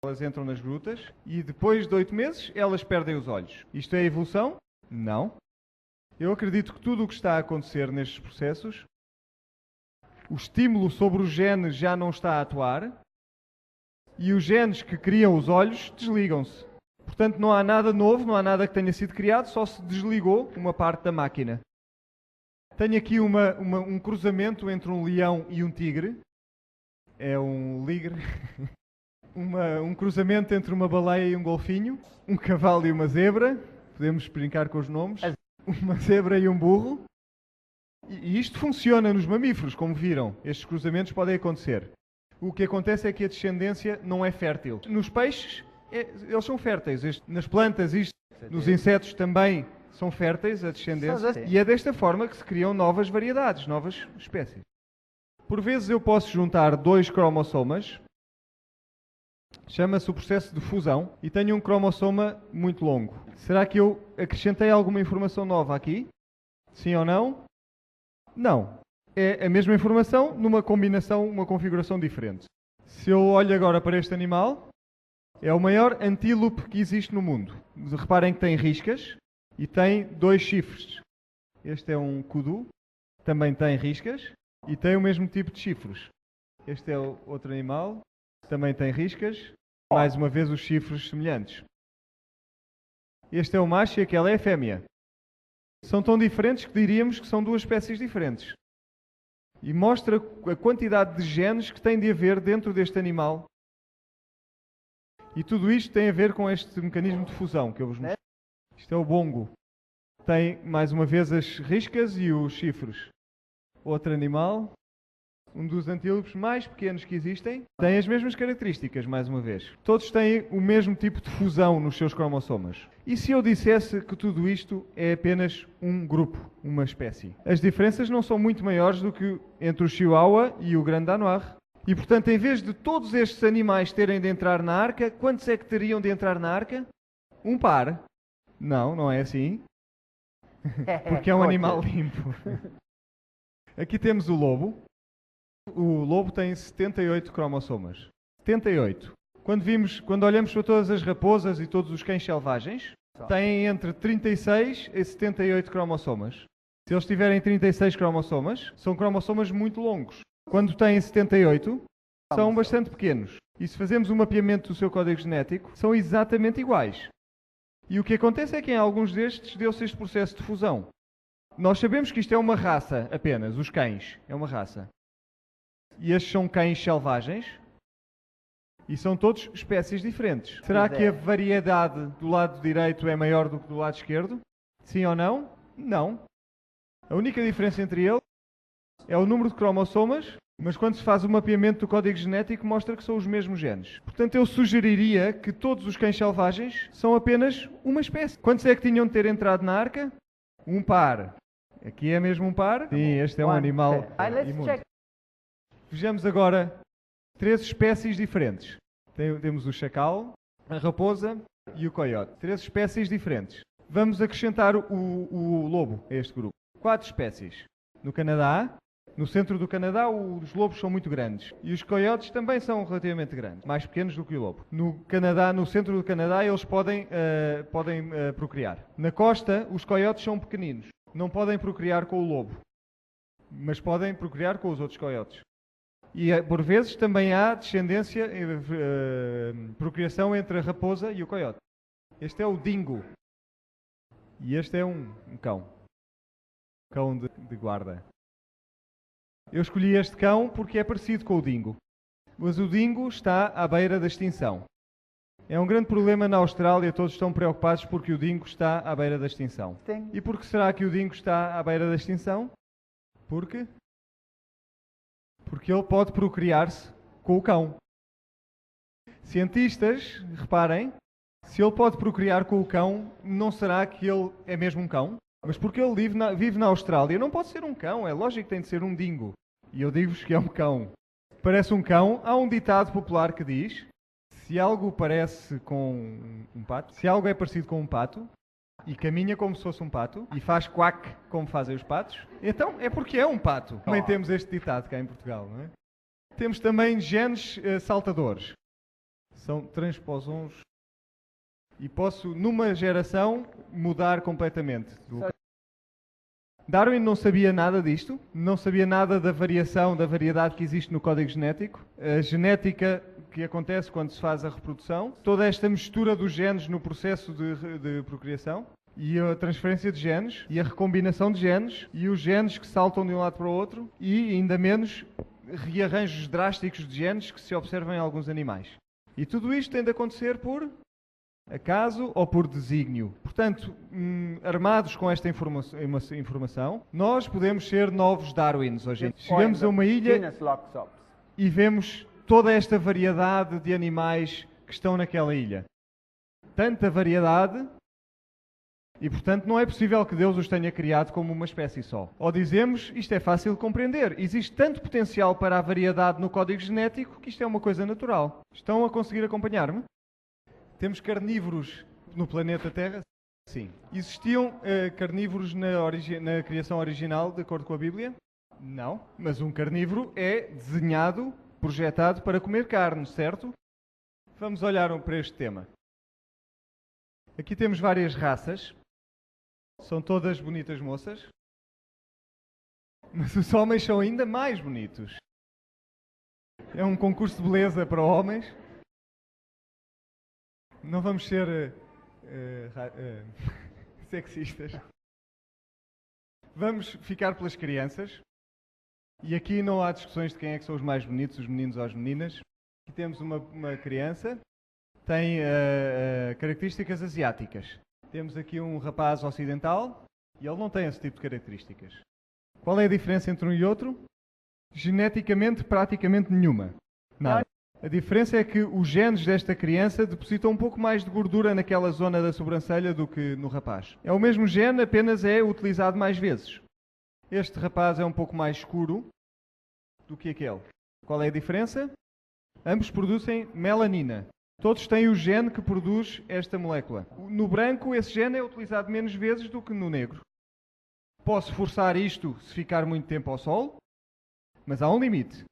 Elas entram nas grutas e depois de 8 meses elas perdem os olhos. Isto é evolução? Não. Eu acredito que tudo o que está a acontecer nestes processos, o estímulo sobre os genes já não está a atuar e os genes que criam os olhos desligam-se. Portanto, não há nada novo, não há nada que tenha sido criado, só se desligou uma parte da máquina. Tenho aqui um cruzamento entre um leão e um tigre. É um ligre. Um cruzamento entre uma baleia e um golfinho. Um cavalo e uma zebra. Podemos brincar com os nomes. Uma zebra e um burro. E isto funciona nos mamíferos, como viram. Estes cruzamentos podem acontecer. O que acontece é que a descendência não é fértil. Nos peixes, eles são férteis. Nas plantas, nos insetos também são férteis a descendência. E é desta forma que se criam novas variedades, novas espécies. Por vezes eu posso juntar 2 cromossomas. Chama-se o processo de fusão. E tenho um cromossoma muito longo. Será que eu acrescentei alguma informação nova aqui? Sim ou não? Não. É a mesma informação numa combinação, uma configuração diferente. Se eu olho agora para este animal, é o maior antílope que existe no mundo. Reparem que tem riscas e tem 2 chifres. Este é um kudu, também tem riscas e tem o mesmo tipo de chifres. Este é o outro animal, também tem riscas, mais uma vez os chifres semelhantes. Este é o macho e aquela é a fêmea. São tão diferentes que diríamos que são 2 espécies diferentes. E mostra a quantidade de genes que tem de haver dentro deste animal. E tudo isto tem a ver com este mecanismo de fusão que eu vos mostrei. Isto é o bongo. Tem, mais uma vez, as riscas e os chifres. Outro animal, um dos antílopes mais pequenos que existem, tem as mesmas características, mais uma vez. Todos têm o mesmo tipo de fusão nos seus cromossomas. E se eu dissesse que tudo isto é apenas um grupo, uma espécie? As diferenças não são muito maiores do que entre o Chihuahua e o Grande Danois. E, portanto, em vez de todos estes animais terem de entrar na arca, quantos é que teriam de entrar na arca? Um par. Não, não é assim. Porque é um animal limpo. Aqui temos o lobo. O lobo tem 78 cromossomas. 78. Quando olhamos para todas as raposas e todos os cães selvagens, têm entre 36 e 78 cromossomas. Se eles tiverem 36 cromossomas, são cromossomas muito longos. Quando têm 78, são bastante pequenos. E se fazemos um mapeamento do seu código genético, são exatamente iguais. E o que acontece é que em alguns destes deu-se este processo de fusão. Nós sabemos que isto é uma raça apenas, os cães. É uma raça. E estes são cães selvagens. E são todos espécies diferentes. Será que a variedade do lado direito é maior do que do lado esquerdo? Sim ou não? Não. A única diferença entre eles é o número de cromossomas, mas quando se faz o mapeamento do código genético mostra que são os mesmos genes. Portanto, eu sugeriria que todos os cães selvagens são apenas uma espécie. Quantos é que tinham de ter entrado na arca? Um par. Aqui é mesmo um par? Sim, este é um animal imundo. Vejamos agora 3 espécies diferentes. Temos o chacal, a raposa e o coiote. 3 espécies diferentes. Vamos acrescentar o lobo a este grupo. 4 espécies. No Canadá, no centro do Canadá, os lobos são muito grandes. E os coiotes também são relativamente grandes, mais pequenos do que o lobo. No Canadá, no centro do Canadá, eles podem procriar. Na costa, os coiotes são pequeninos. Não podem procriar com o lobo, mas podem procriar com os outros coiotes. E, por vezes, também há descendência, procriação entre a raposa e o coiote. Este é o dingo. E este é um cão. Cão de guarda. Eu escolhi este cão porque é parecido com o dingo. Mas o dingo está à beira da extinção. É um grande problema na Austrália, todos estão preocupados porque o dingo está à beira da extinção. Sim. E por que será que o dingo está à beira da extinção? Porque ele pode procriar-se com o cão. Cientistas, reparem, se ele pode procriar com o cão, não será que ele é mesmo um cão? Mas porque ele vive na Austrália, não pode ser um cão, é lógico que tem de ser um dingo. E eu digo-vos que é um cão. Parece um cão. Há um ditado popular que diz: se algo parece com um pato, se algo é parecido com um pato, e caminha como se fosse um pato, e faz quack como fazem os patos, então é porque é um pato. Também temos este ditado cá em Portugal, não é? Temos também genes saltadores. São transposons. E posso, numa geração, mudar completamente. Darwin não sabia nada disto, não sabia nada da variação, da variedade que existe no código genético, a genética que acontece quando se faz a reprodução, toda esta mistura dos genes no processo de procriação, e a transferência de genes, e a recombinação de genes, e os genes que saltam de um lado para o outro, e ainda menos rearranjos drásticos de genes que se observam em alguns animais. E tudo isto tem de acontecer por acaso ou por desígnio. Portanto, armados com esta informação, nós podemos ser novos Darwins hoje. Chegamos a uma ilha e vemos toda esta variedade de animais que estão naquela ilha. Tanta variedade, e portanto não é possível que Deus os tenha criado como uma espécie só. Ou dizemos, isto é fácil de compreender, existe tanto potencial para a variedade no código genético que isto é uma coisa natural. Estão a conseguir acompanhar-me? Temos carnívoros no planeta Terra? Sim. Existiam carnívoros na criação original, de acordo com a Bíblia? Não. Mas um carnívoro é desenhado, projetado para comer carne, certo? Vamos olhar para este tema. Aqui temos várias raças. São todas bonitas moças. Mas os homens são ainda mais bonitos. É um concurso de beleza para homens. Não vamos ser sexistas. Vamos ficar pelas crianças. E aqui não há discussões de quem é que são os mais bonitos, os meninos ou as meninas. Aqui temos uma criança. Tem características asiáticas. Temos aqui um rapaz ocidental e ele não tem esse tipo de características. Qual é a diferença entre um e outro? Geneticamente, praticamente nenhuma. Nada. A diferença é que os genes desta criança depositam um pouco mais de gordura naquela zona da sobrancelha do que no rapaz. É o mesmo gene, apenas é utilizado mais vezes. Este rapaz é um pouco mais escuro do que aquele. Qual é a diferença? Ambos produzem melanina. Todos têm o gene que produz esta molécula. No branco, esse gene é utilizado menos vezes do que no negro. Posso forçar isto se ficar muito tempo ao sol, mas há um limite.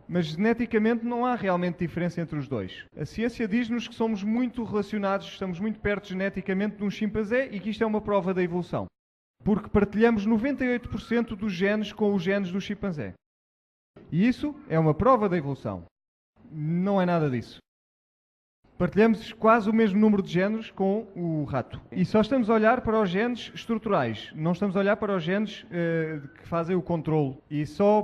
Mas geneticamente não há realmente diferença entre os dois. A ciência diz-nos que somos muito relacionados, estamos muito perto geneticamente de um chimpanzé e que isto é uma prova da evolução. Porque partilhamos 98% dos genes com os genes do chimpanzé. E isso é uma prova da evolução. Não é nada disso. Partilhamos quase o mesmo número de genes com o rato. E só estamos a olhar para os genes estruturais. Não estamos a olhar para os genes que fazem o controle. E só